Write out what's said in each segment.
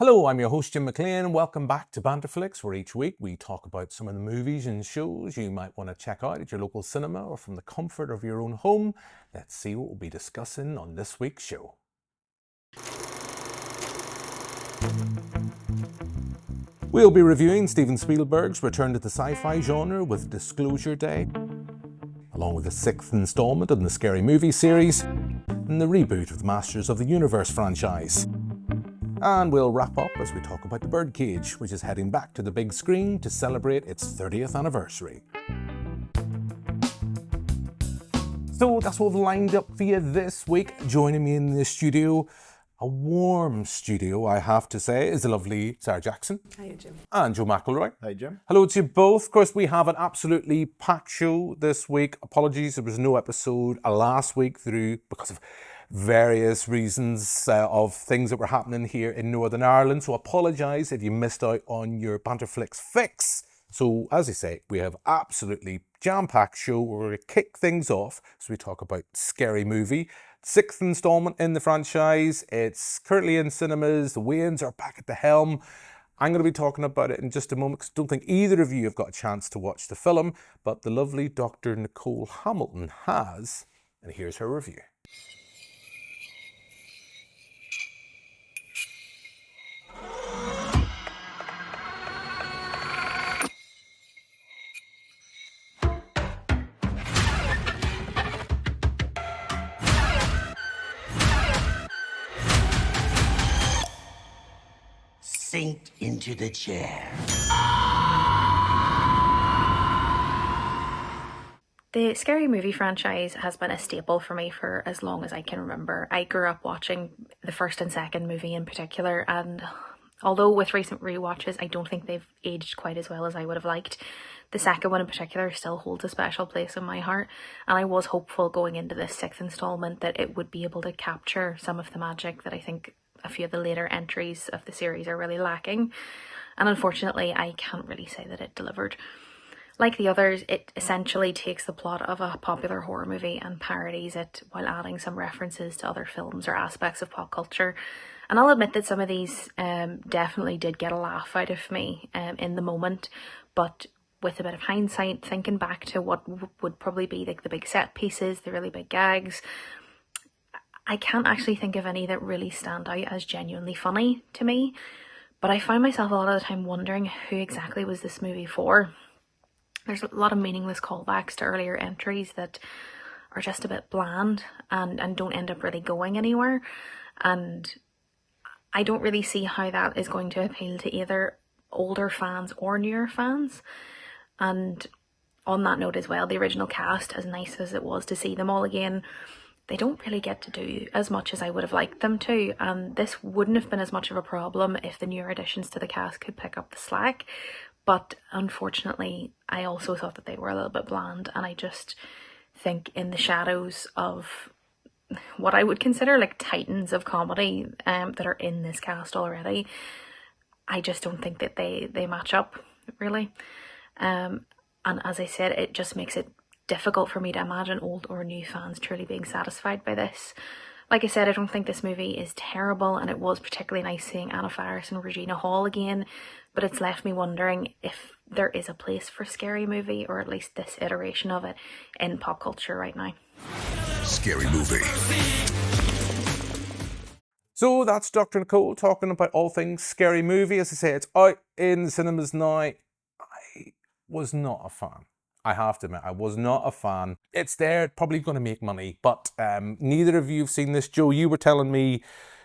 Hello, I'm your host Jim McClean. Welcome back to Banterflix, where each week we talk about some of the movies and shows you might want to check out at your local cinema or from the comfort of your own home. Let's see what we'll be discussing on this week's show. We'll be reviewing Steven Spielberg's return to the sci-fi genre with Disclosure Day, along with the 6th installment in the Scary Movie series, and the reboot of the Masters of the Universe franchise. And we'll wrap up as we talk about the Birdcage, which is heading back to the big screen to celebrate its 30th anniversary. So that's what we've lined up for you this week. Joining me in the studio, a warm studio, I have to say, is the lovely Zara Jackson. Hi, Jim. And Joe McElroy. Hi, Jim. Hello to you both. Of course, we have an absolutely packed show this week. Apologies, there was no episode last week because of various reasons of things that were happening here in Northern Ireland. So apologise if you missed out on your Banterflix fix. So as I say, we have absolutely jam-packed show where we're going to kick things off as we talk about Scary Movie. 6th installment in the franchise. It's currently in cinemas. The Wayans are back at the helm. I'm going to be talking about it in just a moment because I don't think either of you have got a chance to watch the film, but the lovely Dr. Nicole Hamilton has, and here's her review. Sink into the chair. The Scary Movie franchise has been a staple for me for as long as I can remember. I grew up watching the first and second movie in particular, and although with recent rewatches I don't think they've aged quite as well as I would have liked, the second one in particular still holds a special place in my heart, and I was hopeful going into this 6th installment that it would be able to capture some of the magic that I think a few of the later entries of the series are really lacking, and unfortunately I can't really say that it delivered. Like the others, it essentially takes the plot of a popular horror movie and parodies it while adding some references to other films or aspects of pop culture. And I'll admit that some of these definitely did get a laugh out of me in the moment, but with a bit of hindsight, thinking back to what would probably be like the big set pieces, the really big gags, I can't actually think of any that really stand out as genuinely funny to me, but I find myself a lot of the time wondering who exactly was this movie for. There's a lot of meaningless callbacks to earlier entries that are just a bit bland and don't end up really going anywhere, and I don't really see how that is going to appeal to either older fans or newer fans. And on that note as well, the original cast, as nice as it was to see them all again, they don't really get to do as much as I would have liked them to, and this wouldn't have been as much of a problem if the newer additions to the cast could pick up the slack. But unfortunately, I also thought that they were a little bit bland, and I just think in the shadows of what I would consider like titans of comedy that are in this cast already, I just don't think that they match up, really. And as I said, it just makes it difficult for me to imagine old or new fans truly being satisfied by this. Like I said, I don't think this movie is terrible, and it was particularly nice seeing Anna Faris and Regina Hall again, but it's left me wondering if there is a place for Scary Movie, or at least this iteration of it, in pop culture right now. Scary Movie. So that's Dr. Nicole talking about all things Scary Movie. As I say, it's out in the cinemas now. I was not a fan. I have to admit, I was not a fan. It's there, probably going to make money, but neither of you have seen this. Joe, you were telling me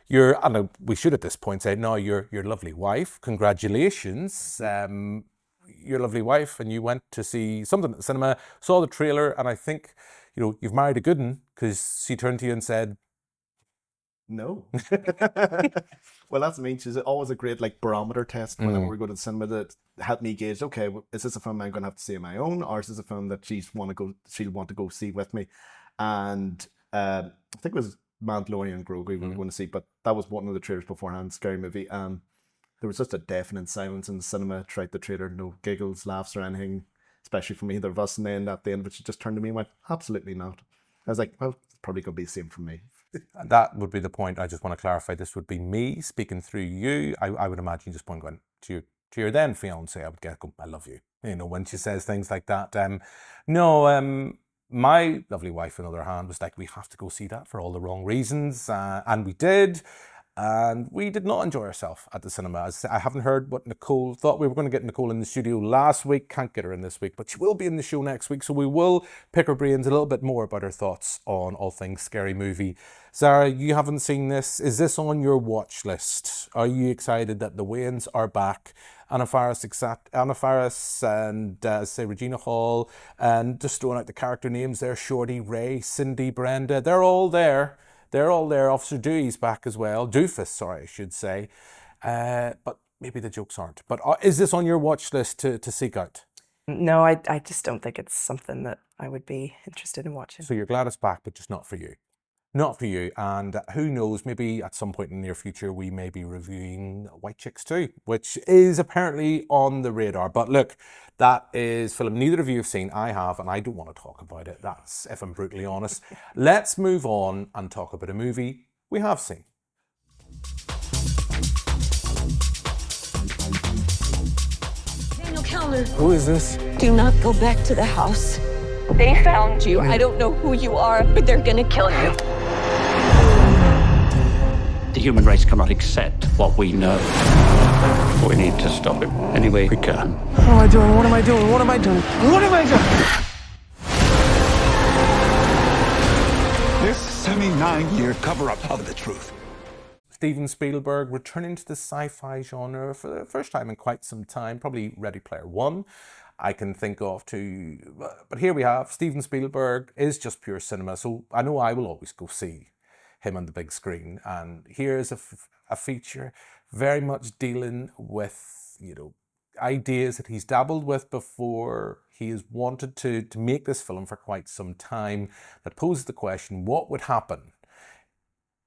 I know we should at this point say, no, your lovely wife, congratulations, your lovely wife, and you went to see something at the cinema, saw the trailer, and I think, you've married a good one, because she turned to you and said, no. Well, that's me. She's always a great barometer test whenever we go to the cinema to help me gauge, okay, is this a film I'm going to have to see on my own, or is this a film that she'll want to go see with me? And I think it was Mandalorian and Grogu we were going to see, but that was one of the trailers beforehand, Scary Movie. There was just a deafening silence in the cinema throughout the trailer, no giggles, laughs or anything, especially from either of us. And then at the end of it, she just turned to me and went, absolutely not. I was like, well, it's probably going to be the same for me. That would be the point. I just want to clarify. This would be me speaking through you. I would imagine you just point going to your then fiance. I would get, I love you. You know, when she says things like that. My lovely wife, on the other hand, was like, we have to go see that for all the wrong reasons, and we did. And we did not enjoy ourselves at the cinema. I haven't heard what Nicole thought. We were going to get Nicole in the studio last week. Can't get her in this week, but she will be in the show next week. So we will pick her brains a little bit more about her thoughts on all things Scary Movie. Zara, you haven't seen this. Is this on your watch list? Are you excited that the Wayans are back? Anna Faris and say Regina Hall, and just throwing out the character names there, Shorty, Ray, Cindy, Brenda, they're all there. They're all there. Officer Dewey's back as well. Doofus, sorry, I should say. But maybe the jokes aren't. But is this on your watch list to seek out? No, I just don't think it's something that I would be interested in watching. So you're glad it's back, but just not for you. Not for you. And who knows, maybe at some point in the near future, we may be reviewing White Chicks 2, which is apparently on the radar. But look, that is film neither of you have seen. I have, and I don't want to talk about it. That's, if I'm brutally honest. Let's move on and talk about a movie we have seen. Daniel Kellner. Who is this? Do not go back to the house. They found you. I don't know who you are, but they're gonna kill you. The human race cannot accept what we know. We need to stop it any way we can. What am I doing? What am I doing? What am I doing? What am I doing? This semi-9-year cover-up of the truth. Steven Spielberg returning to the sci-fi genre for the first time in quite some time, probably Ready Player One. I can think of too, but here we have Steven Spielberg is just pure cinema, so I know I will always go see him on the big screen. And here's a feature very much dealing with, you know, ideas that he's dabbled with before. He has wanted to make this film for quite some time, that poses the question, what would happen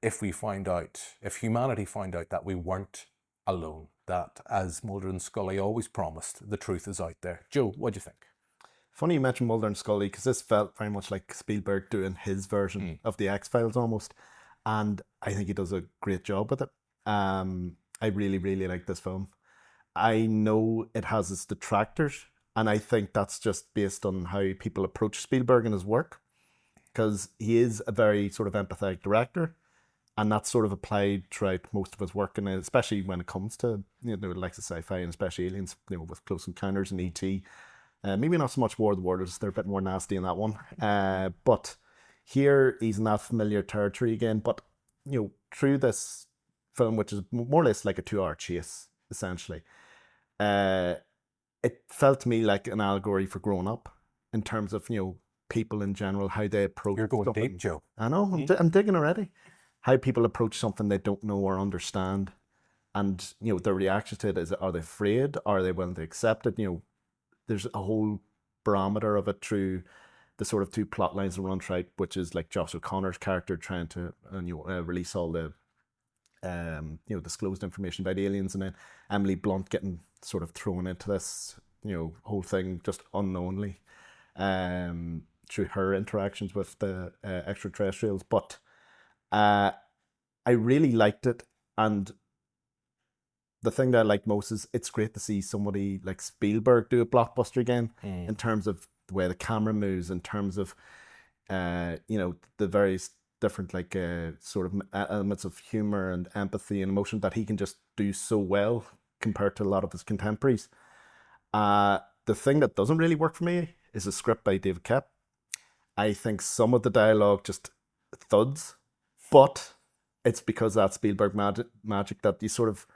if humanity found out that we weren't alone, that, as Mulder and Scully always promised, the truth is out there. Joe, what do you think? Funny you mentioned Mulder and Scully, because this felt very much like Spielberg doing his version of the X-Files almost, and I think he does a great job with it. I really, really like this film. I know it has its detractors, and I think that's just based on how people approach Spielberg and his work, because he is a very sort of empathetic director, and that's sort of applied throughout most of his work, and especially when it comes to, you know, like the sci-fi and especially Aliens, you know, with Close Encounters and E.T. Maybe not so much War of the Worlds, they're a bit more nasty in that one. But here he's in that familiar territory again. But, you know, through this film, which is more or less like a 2-hour chase, essentially, it felt to me like an allegory for growing up in terms of, you know, people in general, how they approach. You're going something. deep, Joe. I know, I'm digging already. How people approach something they don't know or understand, and, you know, their reaction to it is, are they afraid? Are they willing to accept it? You know, there's a whole barometer of it through the sort of two plot lines that run throughout, which is like Josh O'Connor's character trying to release all the disclosed information about aliens, and then Emily Blunt getting sort of thrown into this, you know, whole thing just unknowingly through her interactions with the extraterrestrials. But I really liked it, and the thing that I like most is it's great to see somebody like Spielberg do a blockbuster again, in terms of the way the camera moves, in terms of the various different sort of elements of humor and empathy and emotion that he can just do so well compared to a lot of his contemporaries. The thing that doesn't really work for me is a script by David Koepp. I think some of the dialogue just thuds, but it's because that Spielberg magic that you sort of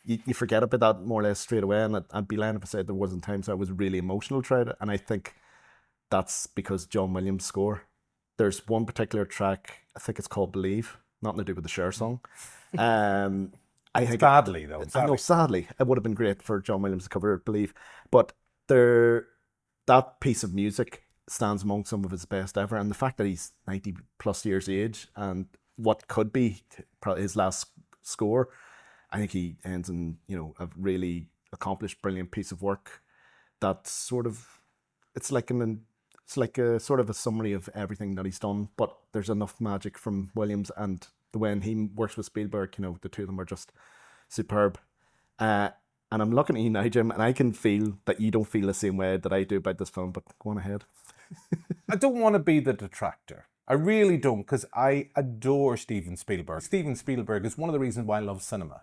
you forget about that more or less straight away. And I'd be lying if I said there wasn't times I was really emotional throughout it, and I think that's because John Williams' score. There's one particular track, I think it's called Believe, nothing to do with the Cher song. I think Sadly, though. I know, sadly, it would have been great for John Williams to cover Believe, but that piece of music stands among some of his best ever, and the fact that he's 90 plus years of age and what could be probably his last score, I think he ends in, you know, a really accomplished, brilliant piece of work that sort of, it's like It's like a sort of a summary of everything that he's done, but there's enough magic from Williams and the way he works with Spielberg, you know, the two of them are just superb. And I'm looking at you now, Jim, and I can feel that you don't feel the same way that I do about this film, but go on ahead. I don't want to be the detractor. I really don't, because I adore Steven Spielberg. Steven Spielberg is one of the reasons why I love cinema.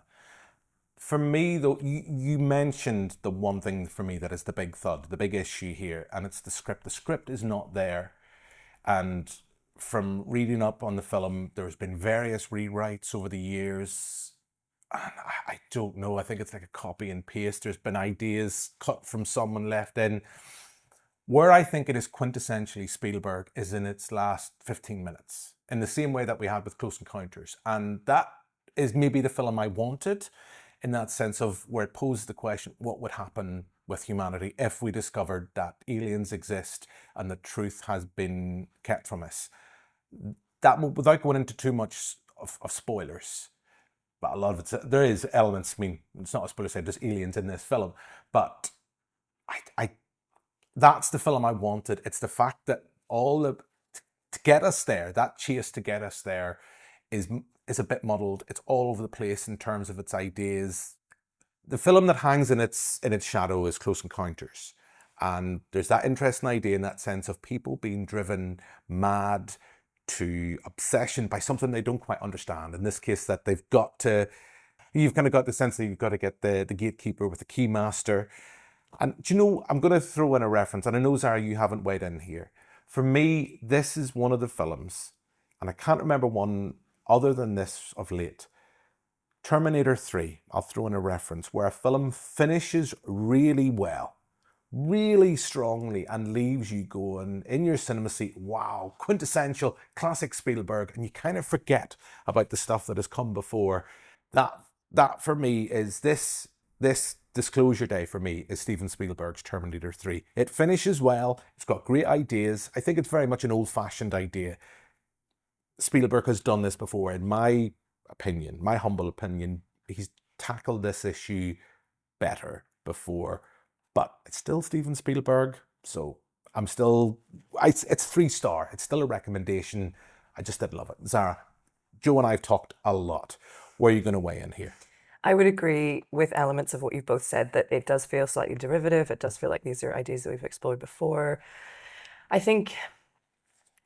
For me, though, you mentioned the one thing for me that is the big thud, the big issue here, and it's the script. The script is not there. And from reading up on the film, there's been various rewrites over the years. And I don't know, I think it's like a copy and paste. There's been ideas cut from someone left in. Where I think it is quintessentially Spielberg is in its last 15 minutes, in the same way that we had with Close Encounters. And that is maybe the film I wanted, in that sense of where it poses the question, what would happen with humanity if we discovered that aliens exist and the truth has been kept from us? That, without going into too much of spoilers, but a lot of it, there is elements, I mean, it's not a spoiler to say there's aliens in this film, but that's the film I wanted. It's the fact that to get us there, that chase to get us there is a bit muddled. It's all over the place in terms of its ideas. The film that hangs in its shadow is Close Encounters. And there's that interesting idea in that sense of people being driven mad to obsession by something they don't quite understand. In this case, that they've got to, you've kind of got the sense that you've got to get the gatekeeper with the keymaster. And do you know, I'm going to throw in a reference, and I know, Zara, you haven't weighed in here. For me, this is one of the films, and I can't remember one other than this of late. Terminator 3, I'll throw in a reference, where a film finishes really well, really strongly, and leaves you going in your cinema seat, wow, quintessential, classic Spielberg, and you kind of forget about the stuff that has come before. That for me is this Disclosure Day for me is Steven Spielberg's Terminator 3. It finishes well, it's got great ideas. I think it's very much an old-fashioned idea. Spielberg has done this before. In my opinion, my humble opinion, he's tackled this issue better before. But it's still Steven Spielberg, so it's 3-star. It's still a recommendation. I just did love it. Zara, Joe and I have talked a lot. Where are you going to weigh in here? I would agree with elements of what you've both said, that it does feel slightly derivative. It does feel like these are ideas that we've explored before. I think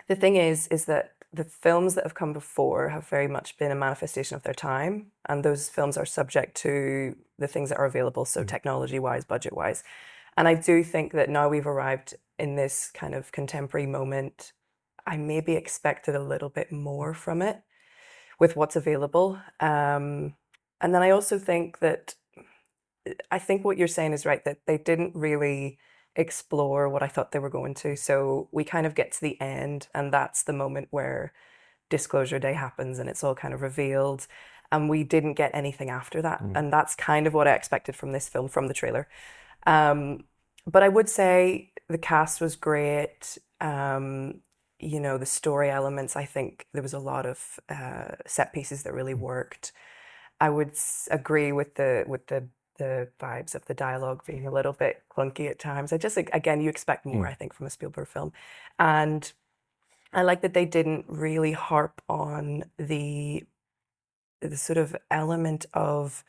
the thing is that the films that have come before have very much been a manifestation of their time, and those films are subject to the things that are available, so technology-wise, budget-wise. And I do think that now we've arrived in this kind of contemporary moment, I maybe expected a little bit more from it with what's available. And then I also think that, I think what you're saying is right, that they didn't really explore what I thought they were going to. So we kind of get to the end, and that's the moment where Disclosure Day happens and it's all kind of revealed. And we didn't get anything after that. And that's kind of what I expected from this film, from the trailer. But I would say the cast was great. You know, the story elements, I think there was a lot of set pieces that really worked. I would agree with the vibes of the dialogue being a little bit clunky at times. I just, again, you expect more, I think, from a Spielberg film. And I like that they didn't really harp on the sort of element of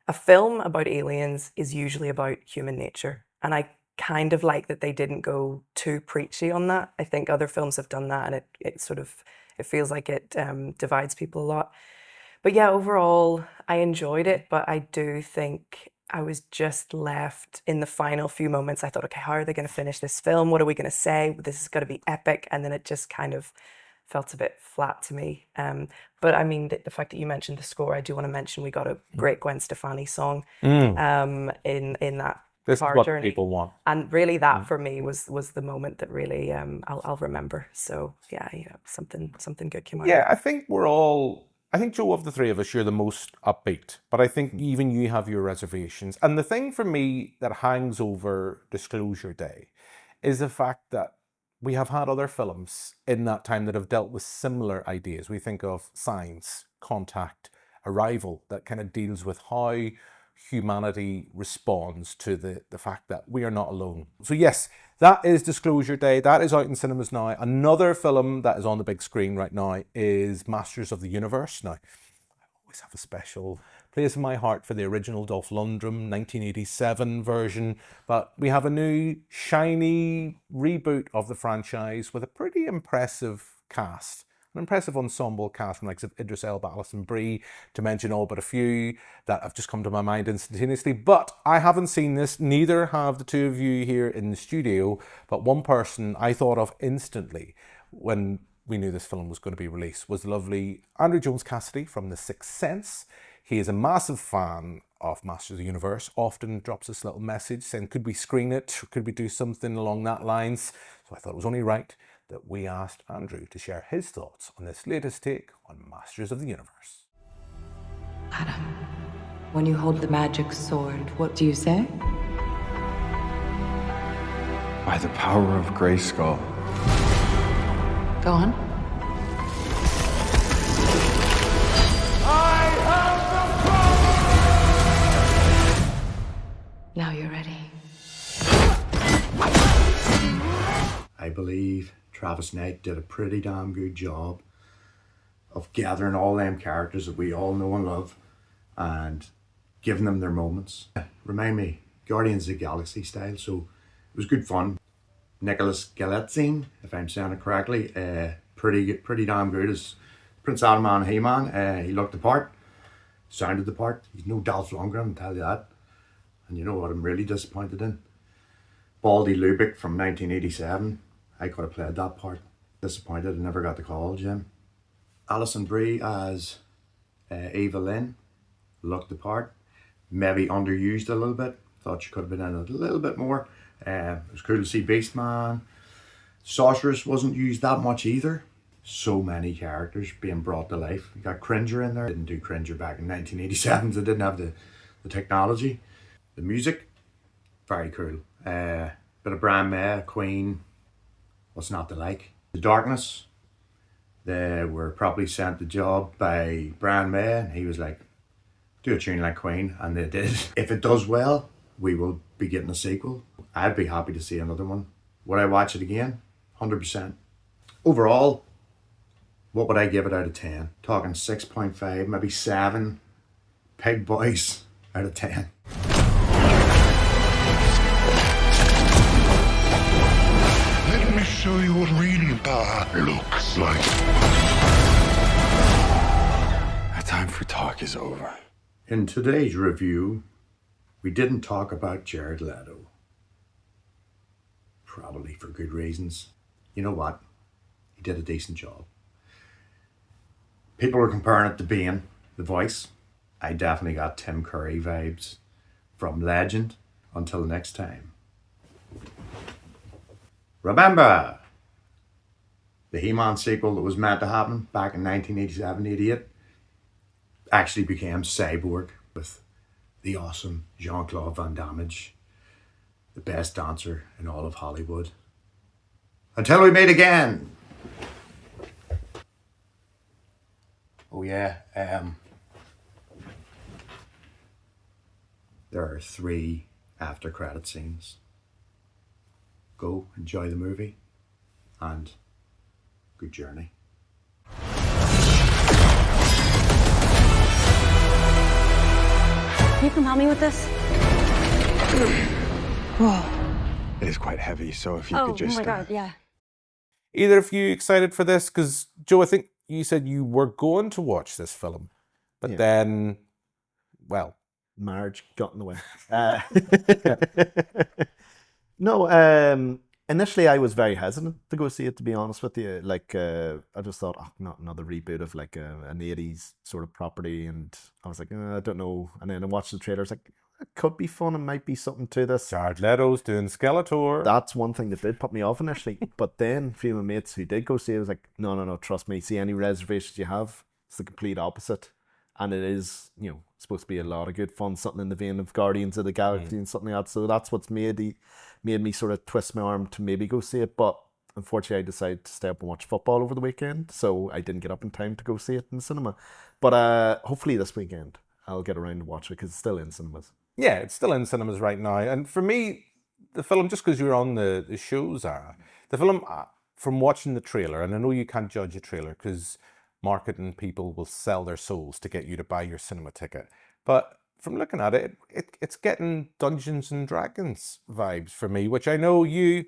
a film about aliens is usually about human nature. And I kind of like that they didn't go too preachy on that. I think other films have done that, and it feels like it divides people a lot. But yeah, overall, I enjoyed it, but I do think I was just left in the final few moments. I thought, okay, how are they going to finish this film? What are we going to say? This is going to be epic. And then it just kind of felt a bit flat to me. But I mean, the fact that you mentioned the score, I do want to mention we got a great Gwen Stefani song in that. This is what people want. And really that for me was the moment that really I'll remember. So yeah, something good came out. Yeah, I think Joe, of the three of us, you're the most upbeat, but I think even you have your reservations. And the thing for me that hangs over Disclosure Day is the fact that we have had other films in that time that have dealt with similar ideas. We think of Signs, Contact, Arrival, that kind of deals with how humanity responds to the fact that we are not alone. So yes, that is Disclosure Day. That is out in cinemas now. Another film that is on the big screen right now is Masters of the Universe. Now, I always have a special place in my heart for the original Dolph Lundgren 1987 version, but we have a new shiny reboot of the franchise with a pretty impressive cast. An impressive ensemble cast from like Idris Elba, Alison Brie, to mention all but a few that have just come to my mind instantaneously. But I haven't seen this, neither have the two of you here in the studio, but one person I thought of instantly when we knew this film was going to be released was the lovely Andrew Jones Cassidy from The Sixth Sense. He is a massive fan of Masters of the Universe, often drops this little message saying, could we screen it? Could we do something along that lines? So I thought it was only right that we asked Andrew to share his thoughts on this latest take on Masters of the Universe. Adam, when you hold the magic sword, what do you say? By the power of Grayskull. Go on. I have the power! Now you're ready. I believe Travis Knight did a pretty damn good job of gathering all them characters that we all know and love and giving them their moments. Remind me, Guardians of the Galaxy style, so it was good fun. Nicholas Galitzine, if I'm saying it correctly, pretty damn good as Prince Adam and He-Man. He looked the part, sounded the part. He's no Dolph Lundgren, I'll tell you that. And you know what I'm really disappointed in? Baldy Lubick from 1987. I could have played that part. Disappointed I never got the call, Jim. Alison Brie as Eva Lynn looked the part. Maybe underused a little bit. Thought she could have been in it a little bit more. It was cool to see Beastman. Sorceress wasn't used that much either. So many characters being brought to life. You got Cringer in there. Didn't do Cringer back in 1987, so they didn't have the technology. The music, very cool. Bit of Brian May, Queen. What's not to like? The Darkness, they were probably sent the job by Brian May, and he was like, do a tune like Queen, and they did. If it does well, we will be getting a sequel. I'd be happy to see another one. Would I watch it again? 100%. Overall, what would I give it out of 10? Talking 6.5, maybe 7 pig boys out of 10. Let me show you what real power looks like. Our time for talk is over. In today's review, we didn't talk about Jared Leto. Probably for good reasons. You know what? He did a decent job. People are comparing it to Bane, the voice. I definitely got Tim Curry vibes from Legend. Until next time. Remember, the He-Man sequel that was meant to happen back in 1987-88 actually became Cyborg with the awesome Jean-Claude Van Damme, the best dancer in all of Hollywood. Until we meet again. Oh yeah, there are 3 after credit scenes. Go enjoy the movie and good journey. Can you come help me with this? Whoa. It is quite heavy, so if you could just... Oh my God, yeah. Either of you excited for this? Because, Joe, I think you said you were going to watch this film, but then, well... Marriage got in the way. No, initially I was very hesitant to go see it, to be honest with you. Like, I just thought, oh, not another reboot of like an 80s sort of property. And I was like, I don't know. And then I watched the trailers, like, it could be fun. It might be something to this. Jared Leto's doing Skeletor. That's one thing that did put me off initially. But then, a few of my mates who did go see it was like, no, trust me. See any reservations you have, it's the complete opposite. And it is, supposed to be a lot of good fun, something in the vein of Guardians of the Galaxy and something like that. So that's what's made me sort of twist my arm to maybe go see it. But unfortunately, I decided to stay up and watch football over the weekend, so I didn't get up in time to go see it in the cinema. But hopefully this weekend I'll get around to watch it because it's still in cinemas. Yeah, it's still in cinemas right now. And for me, the film, just because you're on the show, Zara, the film, from watching the trailer, and I know you can't judge a trailer because marketing people will sell their souls to get you to buy your cinema ticket. But from looking at it, it's getting Dungeons and Dragons vibes for me, which I know you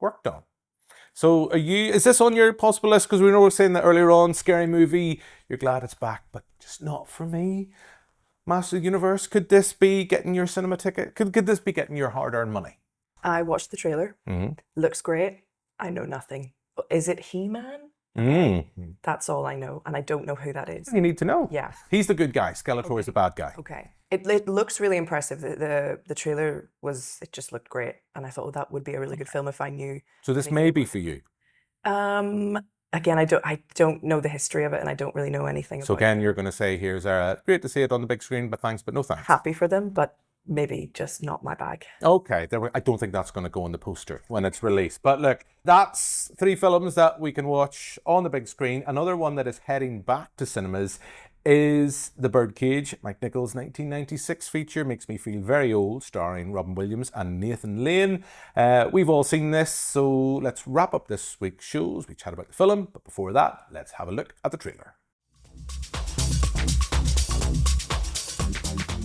worked on. So is this on your possible list? Because we were saying that earlier on, scary movie, you're glad it's back, but just not for me. Master of the Universe, could this be getting your cinema ticket? Could this be getting your hard-earned money? I watched the trailer. Looks great. I know nothing. Is it He-Man? That's all I know, and I don't know who that is. You need to know. Yeah. He's the good guy. Skeletor is the bad guy. Okay. It looks really impressive. The trailer it just looked great, and I thought, that would be a really good film if I knew. So this may be for you. Again, I don't know the history of it, and I don't really know anything about it. So again, you're going to say here, Zara, great to see it on the big screen, but thanks, but no thanks. Happy for them, but maybe just not my bag. Okay, I don't think that's going to go on the poster when it's released. But look, that's 3 films that we can watch on the big screen. Another one that is heading back to cinemas is The Birdcage, Mike Nichols' 1996 feature, makes me feel very old, starring Robin Williams and Nathan Lane. We've all seen this, so let's wrap up this week's shows. We chat about the film, but before that, let's have a look at the trailer.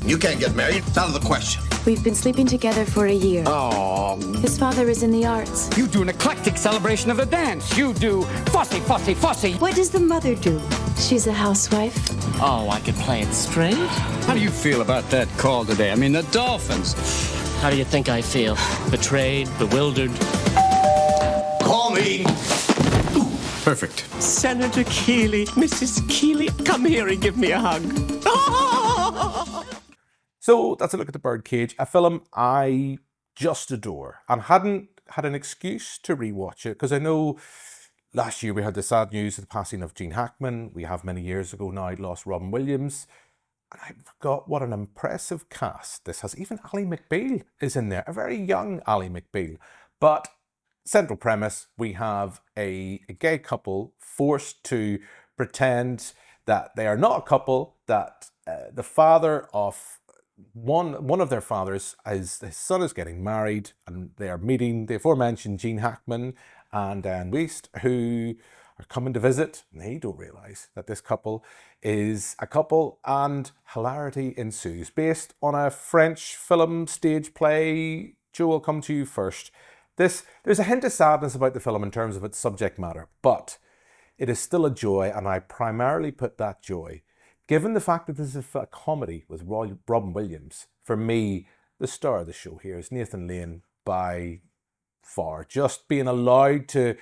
You can't get married. It's out of the question. We've been sleeping together for a year. Oh. His father is in the arts. You do an eclectic celebration of the dance. You do fussy, fussy, fussy. What does the mother do? She's a housewife. Oh, I could play it straight. How do you feel about that call today? I mean, the Dolphins. How do you think I feel? Betrayed, bewildered? Call me. Perfect. Senator Keeley, Mrs. Keeley, come here and give me a hug. So that's a look at The Birdcage, a film I just adore and hadn't had an excuse to rewatch it because I know last year we had the sad news of the passing of Gene Hackman. We have many years ago now lost Robin Williams. And I forgot what an impressive cast this has. Even Ally McBeal is in there, a very young Ally McBeal. But central premise, we have a gay couple forced to pretend that they are not a couple, that the father of one of their fathers, his son is getting married, and they are meeting the aforementioned Gene Hackman and Anne Wiest, who are coming to visit, and they don't realise that this couple is a couple, and hilarity ensues. Based on a French film stage play. Joe, will come to you first. There's a hint of sadness about the film in terms of its subject matter, but it is still a joy, and I primarily put that joy, given the fact that this is a comedy with Robin Williams. For me, the star of the show here is Nathan Lane by far. Just being allowed to,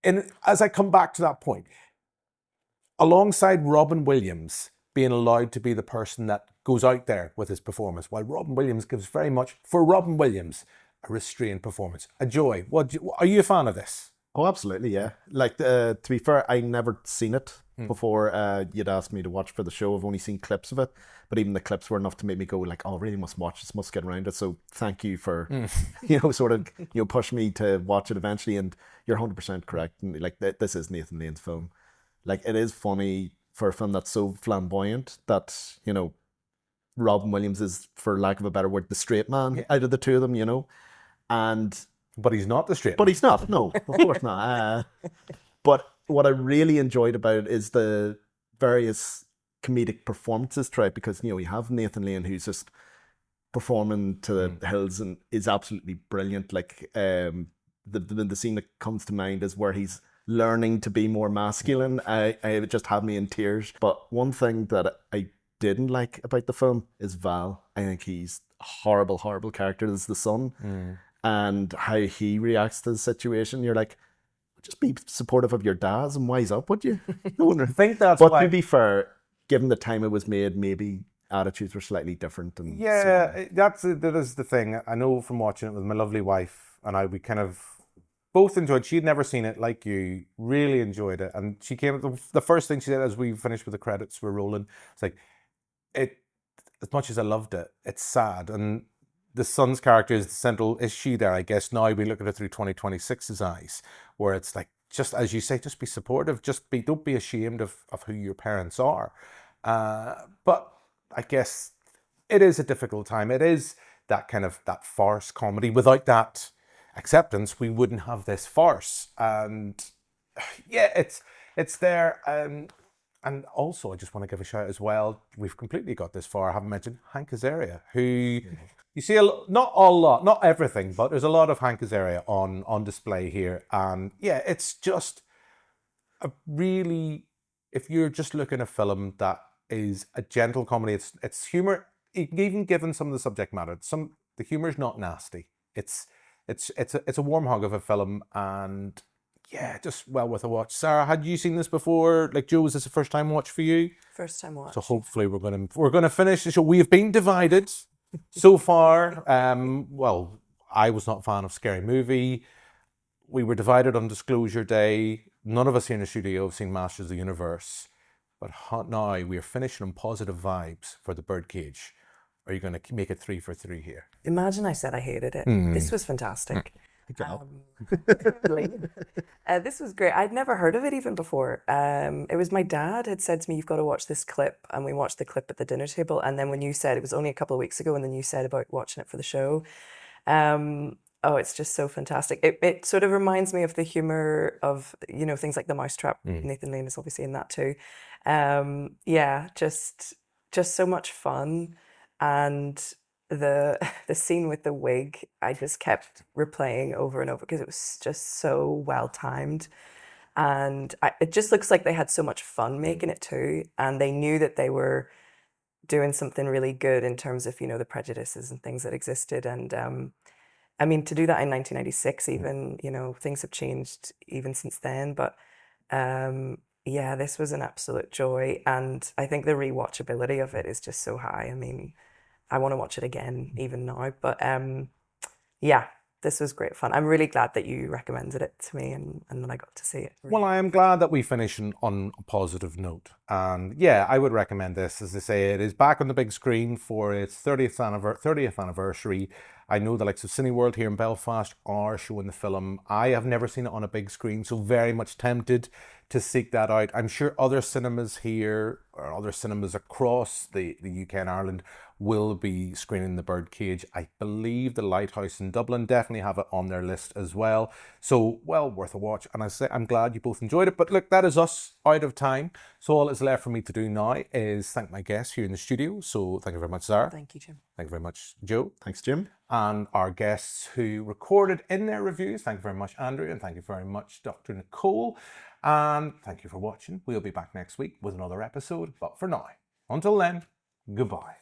and as I come back to that point, alongside Robin Williams being allowed to be the person that goes out there with his performance, while Robin Williams gives very much, for Robin Williams, a restrained performance. A joy. Are you a fan of this? Oh, absolutely, yeah. Like, to be fair, I never seen it before you'd asked me to watch for the show. I've only seen clips of it, but even the clips were enough to make me go like, oh, I really must watch this, must get around it. So thank you for, sort of, push me to watch it eventually. And you're 100% correct. Like, this is Nathan Lane's film. Like, it is funny for a film that's so flamboyant that, Robin Williams is, for lack of a better word, the straight man out of the two of them, But he's not the straight man. But he's not, no, of course not. But what I really enjoyed about it is the various comedic performances throughout, because, you have Nathan Lane, who's just performing to the hills and is absolutely brilliant. Like, the scene that comes to mind is where he's learning to be more masculine. It just had me in tears. But one thing that I didn't like about the film is Val. I think he's a horrible, horrible character as the son. And how he reacts to the situation. You're like, just be supportive of your dads and wise up, would you? I think that's but why. To be fair, given the time it was made, maybe attitudes were slightly different. And yeah, that is the thing. I know from watching it with my lovely wife, and we kind of both enjoyed. She'd never seen it like you, really enjoyed it. And she came, the first thing she said as we finished with the credits were rolling, it's like, as much as I loved it, it's sad. And the son's character is the central issue there, I guess. Now we look at it through 2026's eyes, where it's like, just as you say, just be supportive, don't be ashamed of who your parents are. But I guess it is a difficult time. It is that kind of that farce comedy. Without that acceptance, we wouldn't have this farce. And yeah, it's there. And also, I just want to give a shout as well. We've completely got this far. I haven't mentioned Hank Azaria, who you see not a lot, not everything, but there's a lot of Hank Azaria on display here. And yeah, it's just a really, if you're just looking at a film that is a gentle comedy, it's humor, even given some of the subject matter. The humor is not nasty. It's a warm hug of a film, and yeah, just well worth a watch. Sarah, had you seen this before? Like Joe, was this a first time watch for you? First time watch. So hopefully we're gonna finish the show. We have been divided so far. Well, I was not a fan of Scary Movie. We were divided on Disclosure Day. None of us here in the studio have seen Masters of the Universe. But now we are finishing on positive vibes for the Birdcage. Are you going to make it 3 for 3 here? Imagine I said I hated it. This was fantastic. This was great. I'd never heard of it even before. It was my dad had said to me, you've got to watch this clip. And we watched the clip at the dinner table. And then when you said, it was only a couple of weeks ago, and then you said about watching it for the show. Oh, it's just so fantastic. It sort of reminds me of the humor of, things like The Mousetrap. Nathan Lane is obviously in that too. Yeah, just so much fun. And the scene with the wig, I just kept replaying over and over because it was just so well timed. And it just looks like they had so much fun making it too. And they knew that they were doing something really good in terms of, the prejudices and things that existed. And I mean, to do that in 1996 even, things have changed even since then. But yeah, this was an absolute joy. And I think the rewatchability of it is just so high. I mean, I want to watch it again even now. But yeah, this was great fun. I'm really glad that you recommended it to me and that I got to see it. Well, I am glad that we finish on a positive note. And yeah, I would recommend this. As I say, it is back on the big screen for its 30th anniversary. I know the likes of Cineworld here in Belfast are showing the film. I have never seen it on a big screen, so very much tempted to seek that out. I'm sure other cinemas here or other cinemas across the UK and Ireland will be screening the Birdcage. I believe the Lighthouse in Dublin definitely have it on their list as well. So, well, worth a watch. And I say I'm glad you both enjoyed it. But look, that is us out of time. So all that's left for me to do now is thank my guests here in the studio. So thank you very much, Zara. Thank you, Jim. Thank you very much, Joe. Thanks, Jim. And our guests who recorded in their reviews. Thank you very much, Andrew. And thank you very much, Dr. Nicole. And thank you for watching. We'll be back next week with another episode. But for now, until then, goodbye.